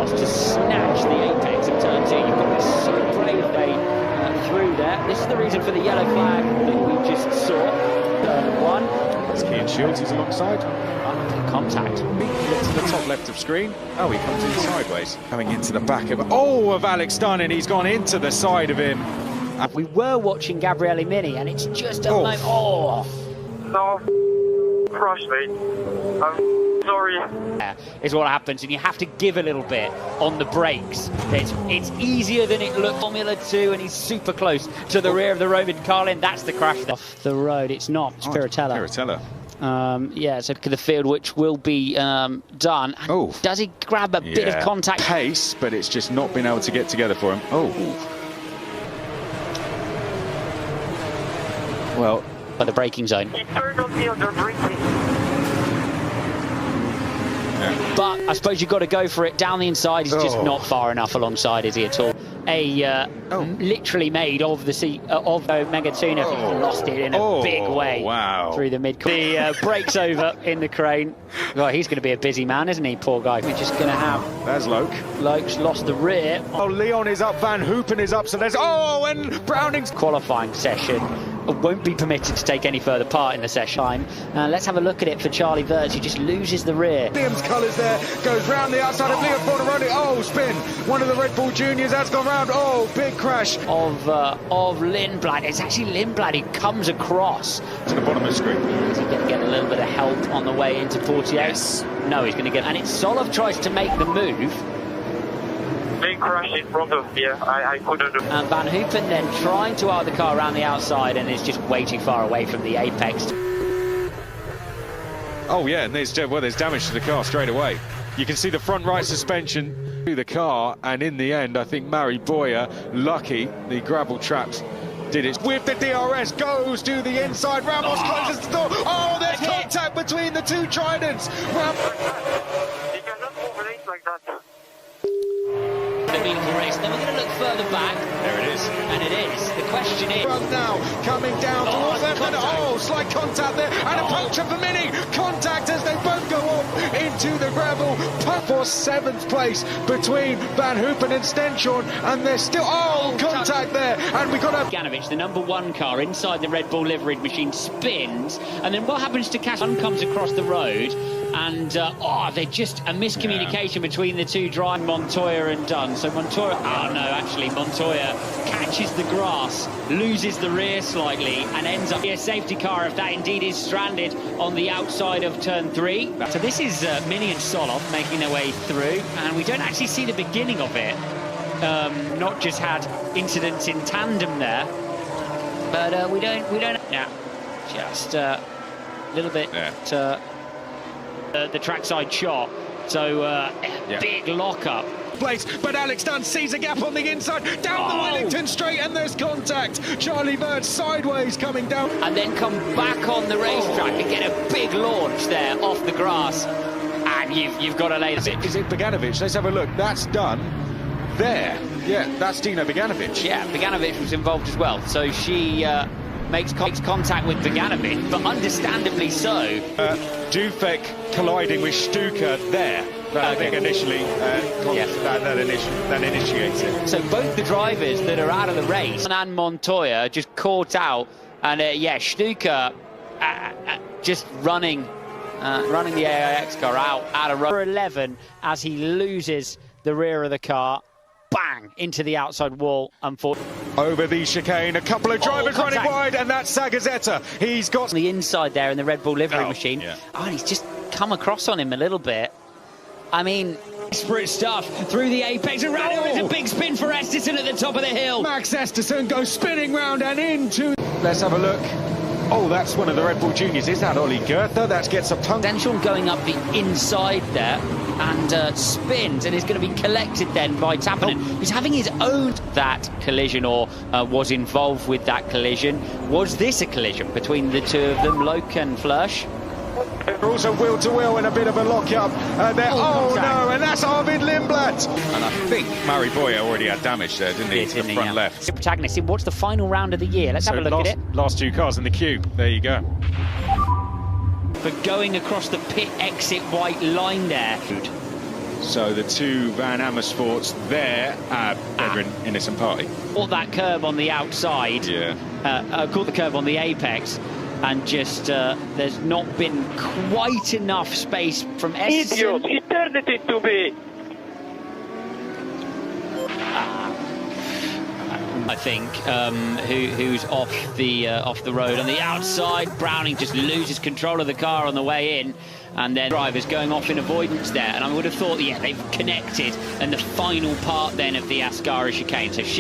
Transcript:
wants to snatch the apex of turn 2. You've got to be so brave they through there. This is the reason for the yellow flag that we just saw. Turn 1. It's Cian Shields, he's alongside. Contact. To the top left of screen. Oh, he comes in sideways. Coming into the back of Alex Dunn, and he's gone into the side of him. We were watching Gabriele Mini, and it's just a moment. Oh! No. Crush, mate. I'm sorry. Is what happens, and you have to give a little bit on the brakes. It's easier than it looked. Formula 2, and he's super close to the rear of the Roman Carlin. That's the crash off the road. It's not. It's Piratella. Piratella. Yeah, so the field which will be done. And does he grab a bit of contact? Pace, but it's just not been able to get together for him. Well, by the braking zone. He turned on me under braking. But I suppose you've got to go for it. Down the inside, he's just not far enough alongside, is he, at all? Literally made of the seat of Megatuna. He lost it in a big way through the mid. The brakes over in the crane. Well, he's going to be a busy man, isn't he, poor guy? We're just going to have... There's Loke. Loke's lost the rear. Leon is up, Van Hoopen is up, so there's... and Browning's... Qualifying session. Won't be permitted to take any further part in the session. Let's have a look at it for Charlie Wirtz, who just loses the rear. Liam's colours there, goes round the outside of Liam Borderoni. Spin. One of the Red Bull Juniors has gone round. Big crash. Of Lindblad. It's actually Lindblad who comes across. To the bottom of the screen. Is he going to get a little bit of help on the way into 48? Yes. No, he's going to get... And it's Solov tries to make the move. Big crash in front of me. I couldn't do. And Van Hoopen then trying to out the car around the outside and is just way too far away from the apex. And there's damage to the car straight away. You can see the front right suspension to the car, and in the end, I think Mari Boyer, lucky, the gravel traps did it. With the DRS, goes to the inside. Ramos closes the door. There's contact between the two Tridents. You cannot overlate like that. The beautiful race. Then we're going to look further back. There it is. And it is. The question is... Now, coming down towards them. Slight contact there. And a puncture for Mini. Contact as they both go off into the gravel. Punt for 7th place between Van Hoopen and Stenshorn. And there's still... contact there. And we got a... Beganovic, the number 1 car inside the Red Bull liveried machine, spins. And then what happens to Cash? One comes across the road. And, they're just a miscommunication between the two drivers, Montoya and Dunn. So Montoya, Montoya catches the grass, loses the rear slightly, and ends up a safety car, if that indeed is stranded, on the outside of turn 3. So this is Mini and Solov making their way through, and we don't actually see the beginning of it. Not just had incidents in tandem there, but we don't. Yeah, just a little bit. The trackside shot, so big lockup. Place, but Alex Dunn sees a gap on the inside, down the Wellington straight, and there's contact. Charlie Wirtz sideways coming down. And then come back on the racetrack and get a big launch there off the grass. And you've got to lay the... Is it Beganovic? Let's have a look. That's done there. Yeah, that's Dino Beganovic. Yeah, Beganovic was involved as well. So she makes contact with Beganovic, but understandably so. Dufek colliding with Stuka there. I think initially that initiates it. So both the drivers that are out of the race and Montoya just caught out, and Stuka just running the AIX car out of row 11 as he loses the rear of the car. Bang into the outside wall, unfortunately. Over the chicane, a couple of drivers running wide, and that's Sagazeta. He's got the inside there in the Red Bull livery machine. And he's just come across on him a little bit. I mean, desperate stuff through the apex. Around it's a big spin for Esterson at the top of the hill. Max Esterson goes spinning round and into... Let's have a look. That's one of the Red Bull Juniors. Is that Ollie Goethe? That gets a punt. Stenshorn going up the inside there and spins, and is going to be collected then by Tappinen. He's having his own that collision, or was involved with that collision. Was this a collision between the two of them, Loke and Flörsch? They're also wheel-to-wheel in a bit of a lock-up. No, and that's Arvid Lindblad. And I think Mari Boyer already had damage there, didn't he, to the front left. The protagonist in what's the final round of the year? Let's have a look at it. Last 2 cars in the queue. There you go. For going across the pit exit white line there. So the two Van Amersfoorts there, they're in innocent party. Caught that curb on the outside. Yeah. Caught the curb on the apex, and just there's not been quite enough space from Essen. Idiot! He turned it into me! I think, who's off the road on the outside. Browning just loses control of the car on the way in, and then drivers going off in avoidance there. And I would have thought, yeah, they've connected in the final part then of the Ascari chicane. So she